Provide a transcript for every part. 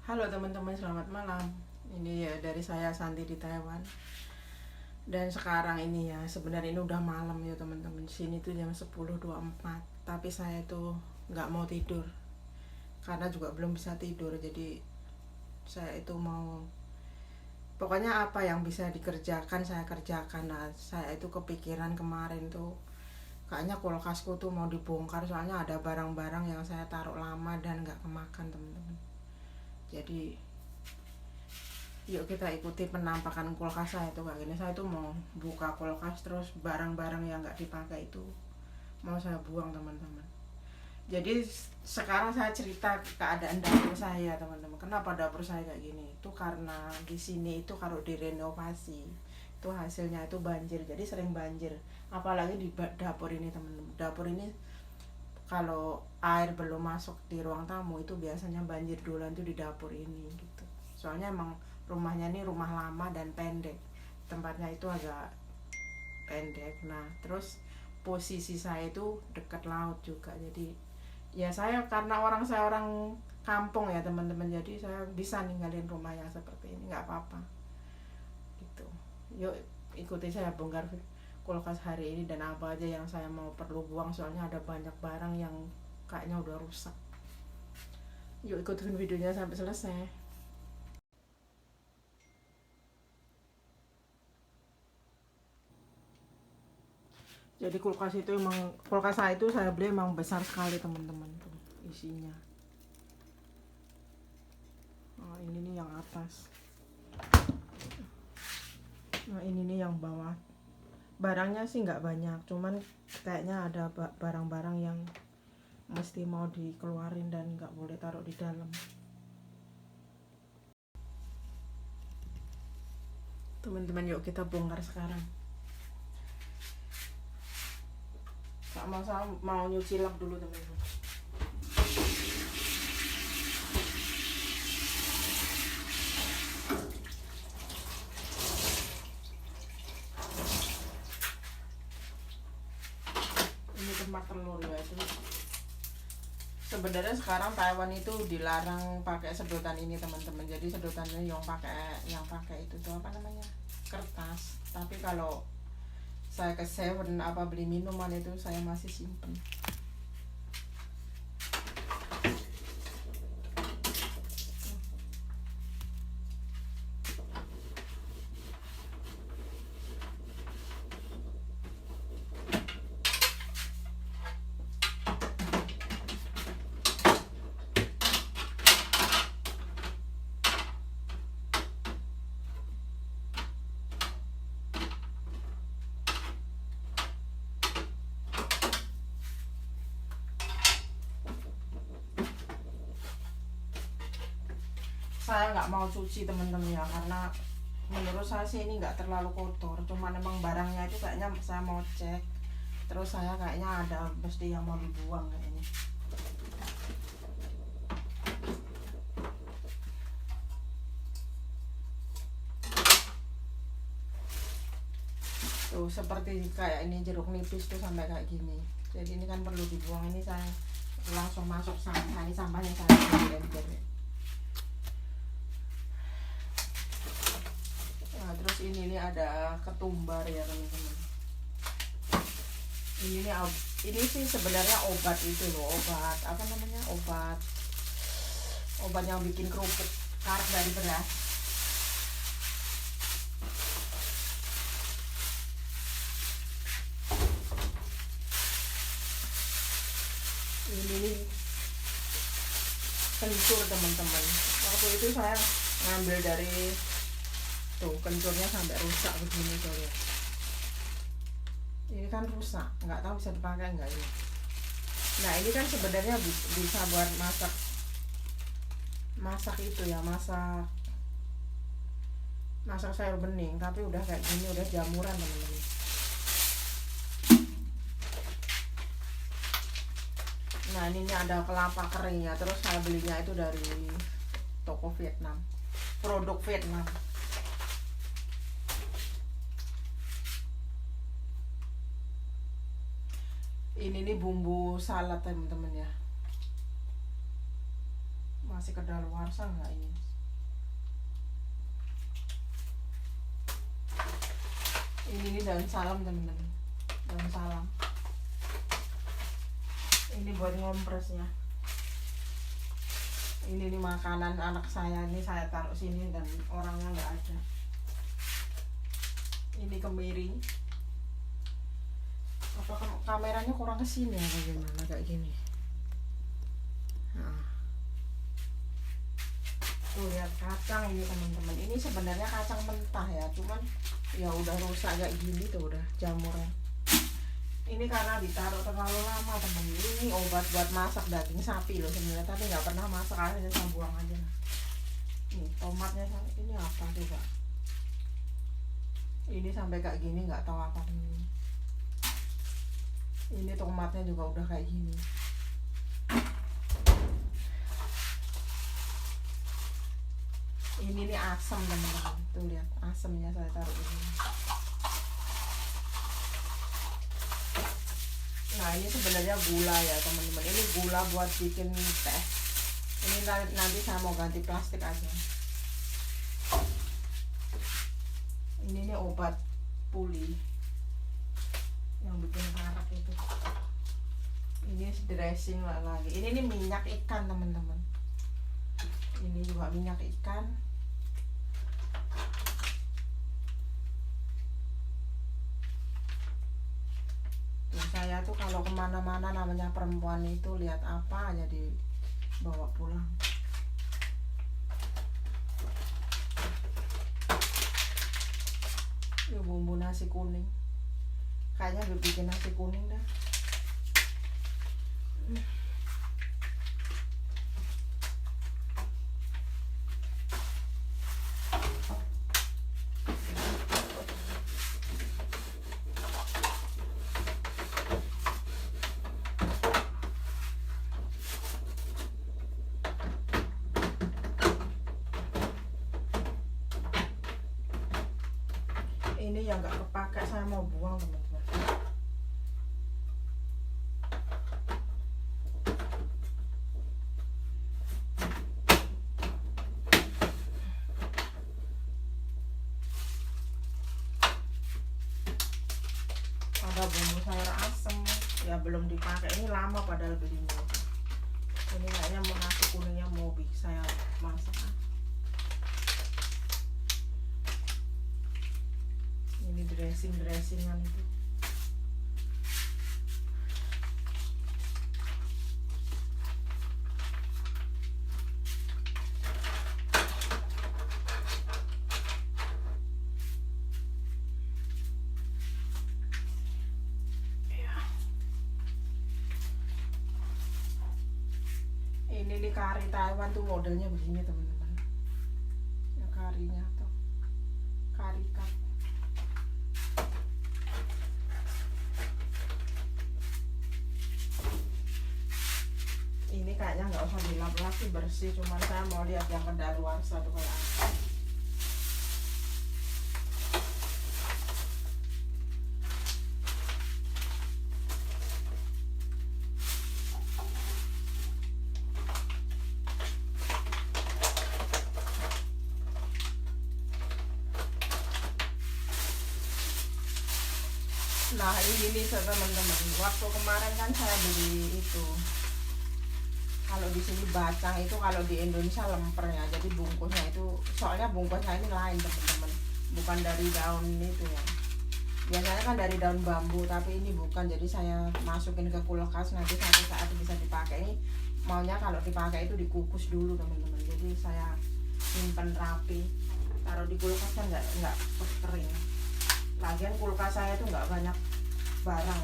Halo teman-teman, selamat malam. Ini ya dari saya Santi di Taiwan. Dan sekarang ini ya, sebenarnya ini udah malam ya teman-teman. Sini tuh jam 10.24. Tapi saya tuh nggak mau tidur. Karena juga belum bisa tidur. Jadi saya itu mau, pokoknya apa yang bisa dikerjakan saya kerjakan. Nah, saya itu kepikiran kemarin tuh kayaknya kulkasku tuh mau dibongkar, soalnya ada barang-barang yang saya taruh lama dan nggak kemakan teman-teman. Jadi yuk kita ikuti penampakan kulkas saya tuh kayak gini. Saya tuh mau buka kulkas, terus barang-barang yang nggak dipakai itu mau saya buang teman-teman. Jadi sekarang saya cerita keadaan dapur saya teman-teman. Kenapa dapur saya kayak gini? Itu karena di sini itu kalau direnovasi itu hasilnya itu banjir, jadi sering banjir. Apalagi di dapur ini teman-teman. Dapur ini kalau air belum masuk di ruang tamu itu biasanya banjir duluan tuh di dapur ini gitu. Soalnya emang rumahnya ini rumah lama dan pendek, tempatnya itu agak pendek. Nah terus posisi saya itu dekat laut juga, jadi ya saya karena saya orang kampung ya teman-teman, jadi saya bisa ninggalin rumah yang seperti ini, nggak apa-apa gitu. Yuk ikuti saya bongkar kulkas hari ini dan apa aja yang saya mau perlu buang, soalnya ada banyak barang yang kayaknya udah rusak. Yuk ikutin videonya sampai selesai. Jadi kulkas saya itu saya beli emang besar sekali teman-teman tuh isinya. Oh, ini nih yang atas. Nah ini nih yang bawah. Barangnya sih nggak banyak, cuman kayaknya ada barang-barang yang mesti mau dikeluarin dan nggak boleh taruh di dalam. Teman-teman yuk kita bongkar sekarang. Sama-sama mau nyuci lap dulu teman-teman. Ini tempat telur ya itu. Sebenarnya sekarang Taiwan itu dilarang pakai sedotan ini teman-teman. Jadi sedotannya yang pakai itu tuh apa namanya, kertas. Tapi kalau saya ke Seven apa beli minuman itu saya masih simpen. Saya nggak mau cuci teman-teman ya, karena menurut saya sih ini nggak terlalu kotor, cuman emang barangnya itu kayaknya saya mau cek, terus saya kayaknya ada mesti yang mau dibuang kayaknya. Tuh seperti kayak ini jeruk nipis tuh sampai kayak gini, jadi ini kan perlu dibuang. Ini saya langsung masuk sampah, ini sampahnya saya ambil ember. Nah, terus ini nih ada ketumbar ya teman-teman. Ini sih sebenarnya obat itu loh, obat apa namanya, obat yang bikin kerupuk karet dari beras. Ini nih kencur teman-teman. Waktu itu saya ngambil dari tuh, kencurnya sampai rusak begini tuh ya. Ini kan rusak, nggak tahu bisa dipakai nggak ini. Nah ini kan sebenarnya bisa buat masak itu ya, masak sayur bening, tapi udah kayak gini, udah jamuran teman-teman. Nah ini ada kelapa keringnya, terus saya belinya itu dari toko Vietnam, produk Vietnam. Ini nih bumbu salad teman-teman ya. masih kedaluarsa nggak ini. Ini daun salam teman-teman, daun salam ini buat ngompresnya. Ini nih makanan anak saya, ini saya taruh sini dan orangnya nggak ada. Ini kemiri. Apa kameranya kurang kesini ya, bagaimana kayak gini. Nah. Tuh lihat kacang ini teman-teman. Ini sebenarnya kacang mentah ya, cuman ya udah rusak kayak gini tuh, udah jamurnya. Ini karena ditaruh terlalu lama teman. Ini obat buat masak daging sapi loh sebenarnya, tapi nggak pernah masak, akhirnya saya buang aja. Nih tomatnya, ini apa coba? Ini sampai kayak gini nggak tahu apa ini. Ini tomatnya juga udah kayak gini. Ini nih asam teman-teman, tuh lihat asamnya saya taruh ini. Nah ini sebenarnya gula ya teman-teman, ini gula buat bikin teh. Ini nanti saya mau ganti plastik aja. Ini nih obat pulih yang bikin karak itu. Ini dressing lagi. Ini nih minyak ikan teman-teman. Ini juga minyak ikan. Saya tuh kalau kemana-mana namanya perempuan itu lihat apa aja dibawa pulang. Ini bumbu nasi kuning, kayaknya gue bikin nasi kuning dah. Ini yang nggak kepake saya mau buang teman-teman. Ada bumbu sayur asem ya belum dipakai, ini lama padahal belinya. Ini kayaknya mau nasi kuningnya mau saya masak. Ini dressingan itu. Ini nih kari Taiwan tuh modelnya begini teman-teman. Ya karinya tuh kari cup. Ini kayaknya nggak usah dilap-lap sih, bersih, cuman saya mau lihat yang kedaluarsa tuh kayak apa. Nah ini nih teman-teman, waktu kemarin kan saya beli itu. Kalau di sini bacang itu, kalau di Indonesia lemper ya. Jadi bungkusnya itu, soalnya bungkusnya ini lain teman-teman, bukan dari daun itu ya. Biasanya kan dari daun bambu, tapi ini bukan. Jadi saya masukin ke kulkas, nanti satu saat bisa dipakai. Ini maunya kalau dipakai itu dikukus dulu teman-teman. Jadi saya simpen rapi, taruh di kulkas kan nggak kering. Lagian kulkas saya itu nggak banyak barang.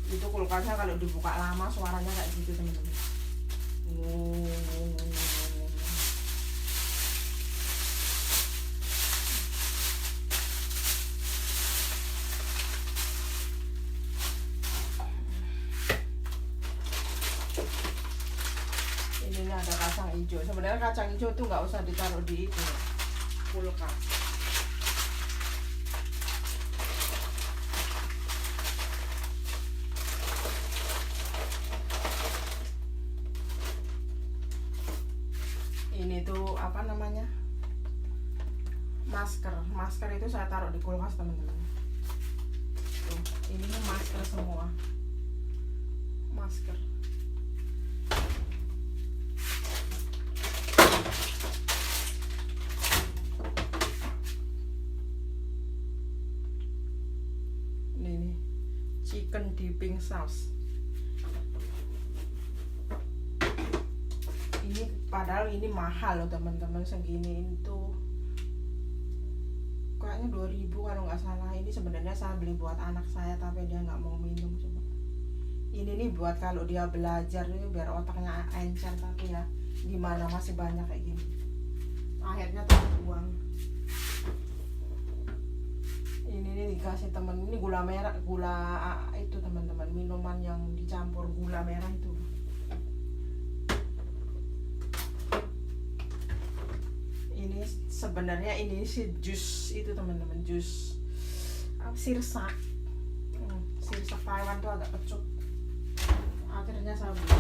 Itu kulkasnya kalau dibuka lama suaranya kayak gitu teman-teman. Ini ada kacang hijau. Sebenarnya kacang hijau tuh nggak usah ditaruh di itu kulkas. Masker itu saya taruh di kulkas teman-teman. Tuh, ini masker semua. Masker. Ini chicken dipping sauce. Ini padahal ini mahal loh teman-teman, segini itu kayaknya 2.000 kalau nggak salah. Ini sebenarnya saya beli buat anak saya tapi dia nggak mau minum. Coba ini nih buat kalau dia belajar nih biar otaknya encer, tapi ya gimana, masih banyak kayak gini, akhirnya terbuang. Ini nih dikasih temen, ini gula merah, itu teman-teman, minuman yang dicampur gula merah itu. Ini sebenarnya ini sih jus itu teman-teman, jus sirsak. Sirsak Taiwan tuh agak kecut. Akhirnya saya beli.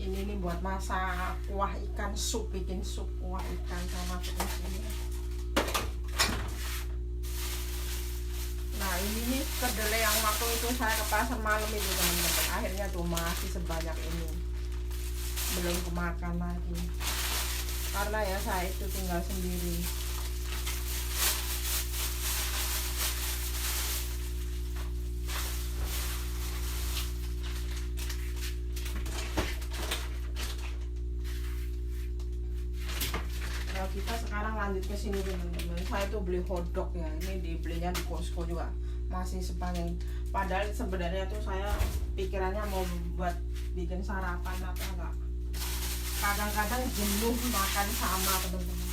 Ini buat masak kuah ikan, sup, bikin sup kuah ikan sama ini. Nah ini nih kedelai yang waktu itu saya ke pasar malam itu teman-teman, akhirnya tuh masih sebanyak ini, belum kemakan lagi karena ya saya itu tinggal sendiri. Kita sekarang lanjut ke sini teman-teman. Saya tuh beli hotdog ya, ini dibelinya di Costco juga, masih sepanjang. Padahal sebenarnya tuh saya pikirannya mau buat bikin sarapan apa enggak. Kadang-kadang jenuh makan sama teman-teman.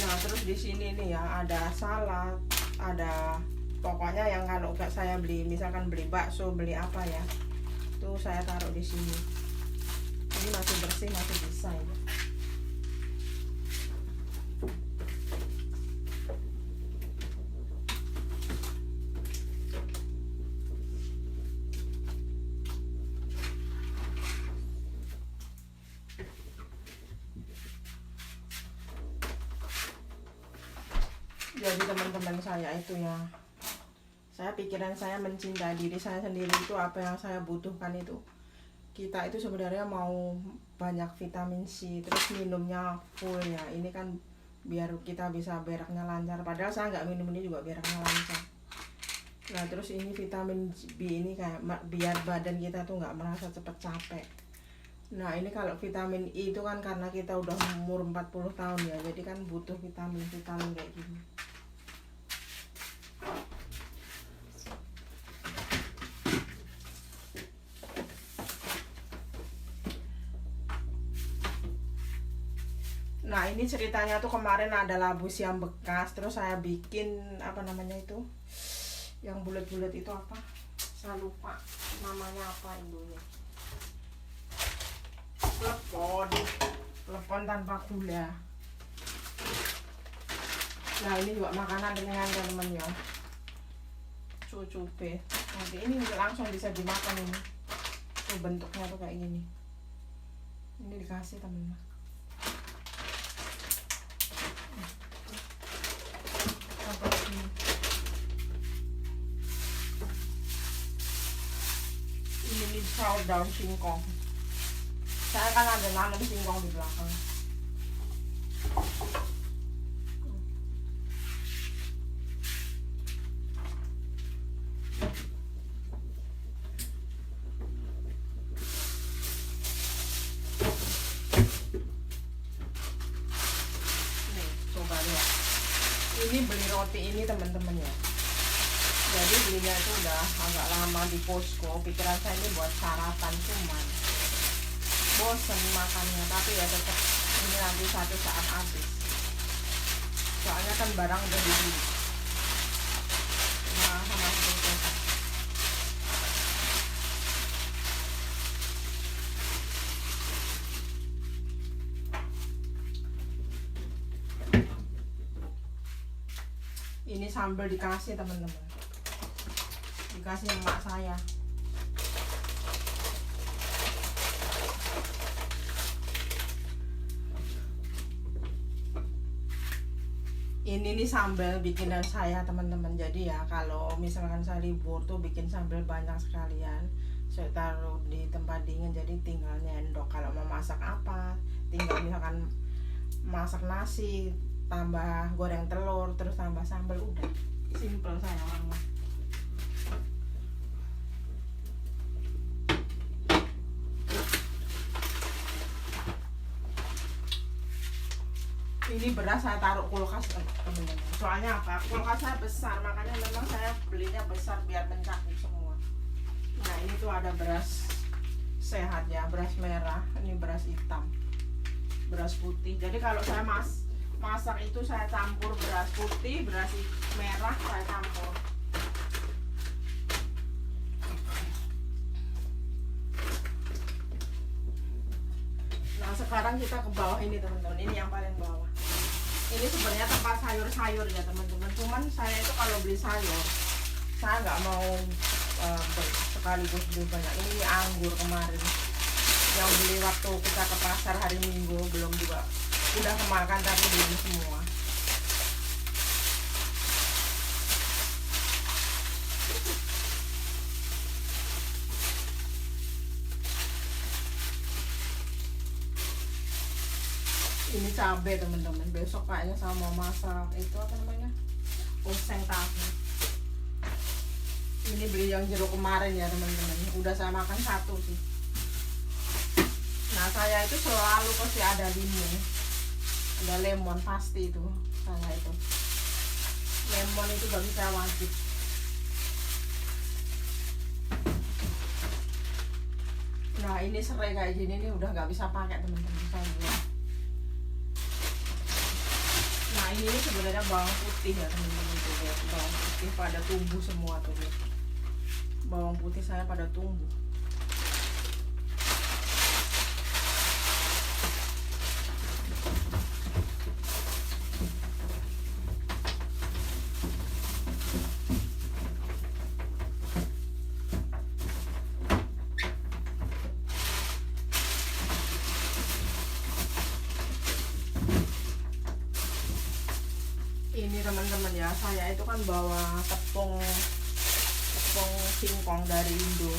Nah terus di sini nih ya ada salad, ada pokoknya yang kalau saya beli, misalkan beli bakso, beli apa ya, tuh saya taruh di sini. Ini masih bersih, masih bisa ya. Jadi teman-teman saya itu ya, saya pikiran saya mencintai diri saya sendiri itu apa yang saya butuhkan itu. Kita itu sebenarnya mau banyak vitamin C, terus minumnya full ya. Ini kan biar kita bisa beraknya lancar. Padahal saya nggak minum ini juga beraknya lancar. Nah terus ini vitamin B ini kayak biar badan kita tuh nggak merasa cepet capek. Nah ini kalau vitamin E itu kan karena kita udah umur 40 tahun ya, jadi kan butuh vitamin kayak gini. Nah ini ceritanya tuh kemarin ada labu siam bekas, terus saya bikin apa namanya itu, yang bulat-bulat itu apa, saya lupa namanya apa ibunya. Lepon tanpa gula. Nah ini juga makanan dengan teman-teman ya, cucupe. Nanti ini langsung bisa dimakan ini. Tuh bentuknya tuh kayak gini. Ini dikasih teman-teman. Ini saus daun singkong. Saya kan ada nanam singkong di belakang. Ini beli roti ini teman-teman ya, jadi belinya itu udah agak lama di posko. Pikiran saya ini buat sarapan, cuman bosen makannya, tapi ya tetap ini nanti satu saat habis, soalnya kan barang udah dibeli. Nah, sama seperti ini sambal dikasih teman-teman, dikasih emak saya. Ini nih sambal bikinan saya teman-teman. Jadi ya kalau misalkan saya libur tuh bikin sambal banyak sekalian, saya taruh di tempat dingin, jadi tinggal nyendok. Kalau mau masak apa, tinggal misalkan masak nasi tambah goreng telur terus tambah sambal, udah simple saya orangnya. Ini beras saya taruh kulkas teman-teman, soalnya apa, kulkas saya besar, makanya memang saya belinya besar biar mencakup semua. Nah ini tuh ada beras sehat ya, beras merah, ini beras hitam, beras putih. Jadi kalau saya masak itu saya campur beras putih, beras merah saya campur. Nah sekarang kita ke bawah ini teman-teman, ini yang paling bawah. Ini sebenarnya tempat sayur-sayur ya teman-teman, cuman saya itu kalau beli sayur saya nggak mau sekaligus beli banyak. Ini anggur kemarin yang beli waktu kita ke pasar hari Minggu, belum juga udah kemakan tapi belum semua. Ini cabai teman-teman, besok kayaknya saya mau masak itu apa namanya, oseng tahu. Ini beli yang jeruk kemarin ya teman-teman, udah saya makan satu sih. Nah saya itu selalu pasti ada limau, ada lemon pasti itu, saya itu lemon itu bagi saya wajib. Nah ini serai kayak gini nih udah nggak bisa pakai teman-teman, saya buang. Nah ini sebenarnya bawang putih ya teman-teman, tuh lihat bawang putih pada tumbuh semua tuh lihat. Bawang putih saya pada tumbuh. Ini teman-teman ya, saya itu kan bawa tepung singkong dari Indo.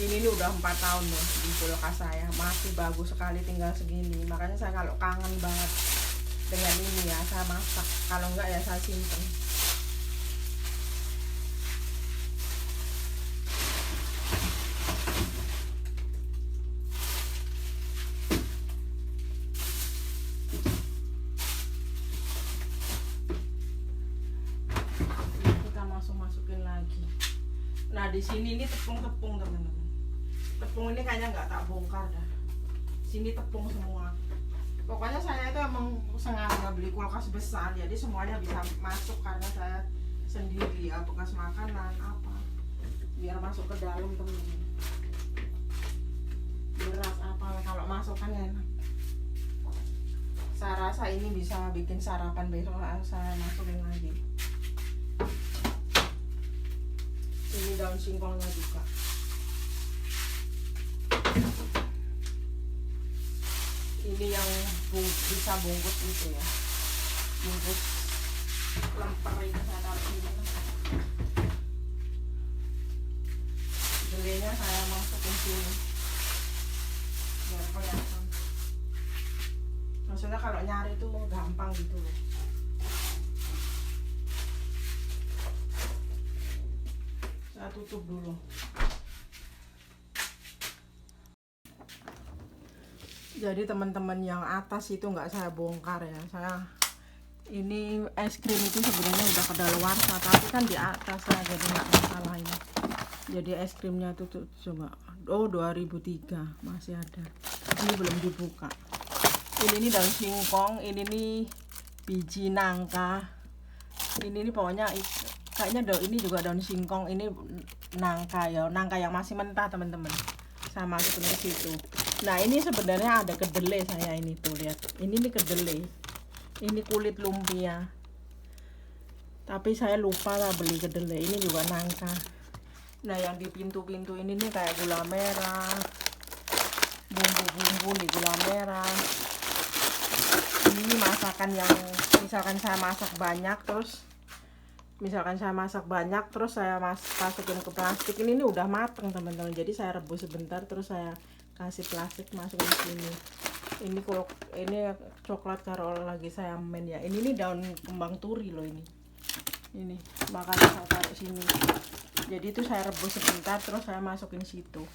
Ini udah 4 tahun loh di kulkas saya, masih bagus sekali, tinggal segini. Makanya saya kalau kangen banget dengan ini ya saya masak, kalau enggak ya saya simpen. Masukin lagi. Nah di sini ini tepung teman-teman, tepung ini kayaknya nggak tak bongkar dah, sini tepung semua. Pokoknya saya itu emang sengaja beli kulkas besar, jadi semuanya bisa masuk karena saya sendiri ya, bekas makanan apa biar masuk ke dalam teman-teman. Beras apa kalau masuk kan enak. Saya rasa ini bisa bikin sarapan besok, saya masukin lagi. Ini daun singkongnya juga. Ini yang bisa bungkus itu ya, bungkus lemper ini saya taruh sini. Gelenya saya masukin sini biar kelihatan. Maksudnya kalau nyari itu mau gampang gitu loh. Saya tutup dulu. Jadi teman-teman yang atas itu nggak saya bongkar ya, saya Ini es krim itu sebenarnya udah kadaluarsa, tapi kan di atas ya, jadi nggak masalah ini. Jadi es krimnya tuh coba, oh 2003 masih ada, ini belum dibuka. Ini nih daun singkong, ini nih biji nangka, ini nih pokoknya kayaknya ini juga daun singkong, ini nangka ya, nangka yang masih mentah teman-teman, sama seperti itu. Nah ini sebenarnya ada kedelai saya ini tuh lihat, ini nih kedelai, ini kulit lumpia, tapi saya lupa lah beli kedelai. Ini juga nangka. Nah yang di pintu-pintu ini nih kayak gula merah, bumbu-bumbu di gula merah. Ini masakan yang misalkan saya masak banyak terus saya masukin ke plastik. Ini nih udah mateng teman-teman, jadi saya rebus sebentar terus saya kasih plastik masukin ke sini. Ini kalau ini coklat kalau lagi saya main ya. Ini nih daun kembang turi loh ini makanya saya taruh sini. Jadi itu saya rebus sebentar terus saya masukin situ.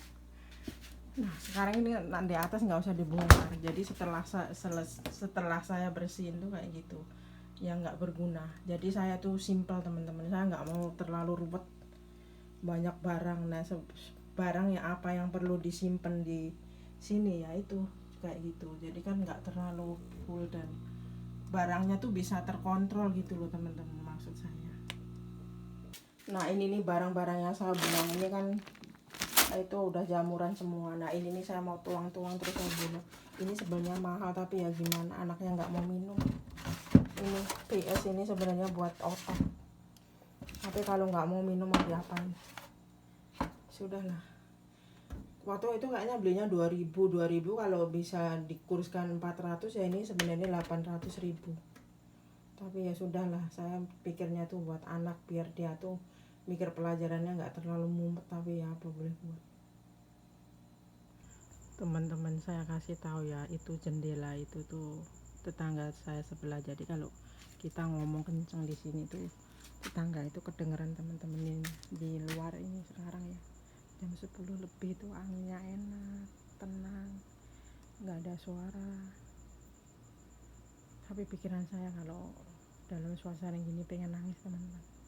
Nah sekarang ini di atas nggak usah dibongkar, jadi setelah saya bersihin tuh kayak gitu ya, nggak berguna. Jadi saya tuh simpel teman-teman, saya nggak mau terlalu ribet banyak barang. Nah barang yang apa yang perlu disimpan di sini ya itu kayak gitu, jadi kan nggak terlalu full dan barangnya tuh bisa terkontrol gitu loh teman-teman, maksud saya. Nah ini nih barang-barang yang saya bilang ini kan itu udah jamuran semua. Nah ini nih saya mau tuang-tuang terus saya bunuh. Ini sebenarnya mahal tapi ya gimana, anaknya nggak mau minum. Ini PS ini sebenarnya buat otak, tapi kalau nggak mau minum mau diapain, sudahlah. Waktu itu kayaknya belinya 2000 kalau bisa dikurskan 400 ya, ini sebenarnya 800.000. Tapi ya sudahlah, saya pikirnya tuh buat anak biar dia tuh mikir pelajarannya nggak terlalu mumet, tapi ya apa boleh buat. Teman-teman saya kasih tahu ya, itu jendela itu tuh tetangga saya sebelah, jadi kalau kita ngomong kenceng di sini tuh tetangga itu kedengeran teman-teman. Ini di luar ini sekarang ya jam 10 lebih tuh anginnya enak, tenang, nggak ada suara. Tapi pikiran saya kalau dalam suasana gini pengen nangis teman-teman.